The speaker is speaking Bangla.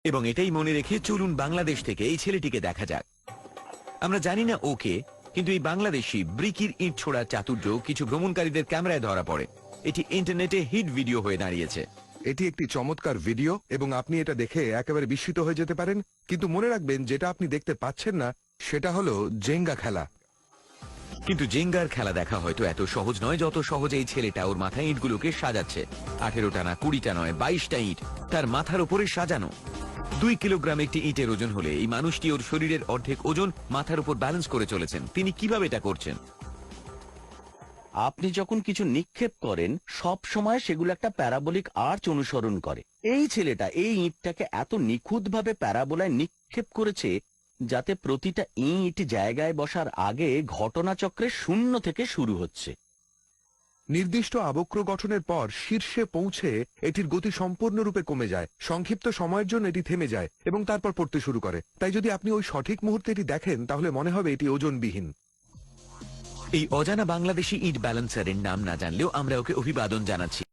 এবং এটাই মনে রেখে চলুন বাংলাদেশ থেকে এই ছেলেটিকে দেখা যাক। আমরা জানি না ওকে, কিন্তু এই বাংলাদেশি ব্রিকির ইট ছোড়া চাতুর্য কিছু ভ্রমণকারীদের ক্যামেরায় ধরা পড়ে। এটি ইন্টারনেটে হিট ভিডিও হয়ে দাঁড়িয়েছে। এটি একটি চমৎকার ভিডিও এবং আপনি এটা দেখে একেবারে বিস্মিত হয়ে যেতে পারেন, কিন্তু মনে রাখবেন যেটা আপনি দেখতে পাচ্ছেন না সেটা হলো জেঙ্গা খেলা। কিন্তু জেঙ্গার খেলা দেখা হয়তো এত সহজ নয় যত সহজে এই ছেলেটা ওর মাথায় ইটগুলোকে সাজাচ্ছে। 18টা না 20টা নয়, 22টা ইট তার মাথার উপরে সাজানো। 2 কিলোগ্রাম একটি ইটের ওজন হলে এই মানুষটি ওর শরীরের অর্ধেক ওজন মাথার উপর ব্যালেন্স করে চলেছেন। তিনি কিভাবে এটা করছেন? আপনি যখন কিছু নিক্ষেপ করেন সব সময় সেগুলো একটা প্যারাবোলিক আর্চ অনুসরণ করে। এই ছেলেটা এই ইঁটটাকে এত নিখুঁতভাবে প্যারাবোলায় নিক্ষেপ করেছে যাতে প্রতিটা ইঁট জায়গায় বসার আগে ঘটনাচক্রে শূন্য থেকে শুরু হচ্ছে। নির্দিষ্ট আবক্র গঠনের পর শীর্ষে পৌঁছে এটির গতি সম্পূর্ণরূপে কমে যায়, সংক্ষিপ্ত সময়ের জন্য এটি থেমে যায় এবং তারপর পড়তে শুরু করে। তাই যদি আপনি ওই সঠিক মুহূর্তে এটি দেখেন তাহলে মনে হবে এটি ওজনবিহীন। এই অজানা বাংলাদেশি ইট ব্যালেন্সারের নাম না জানলেও আমরা ওকে অভিবাদন জানাচ্ছি।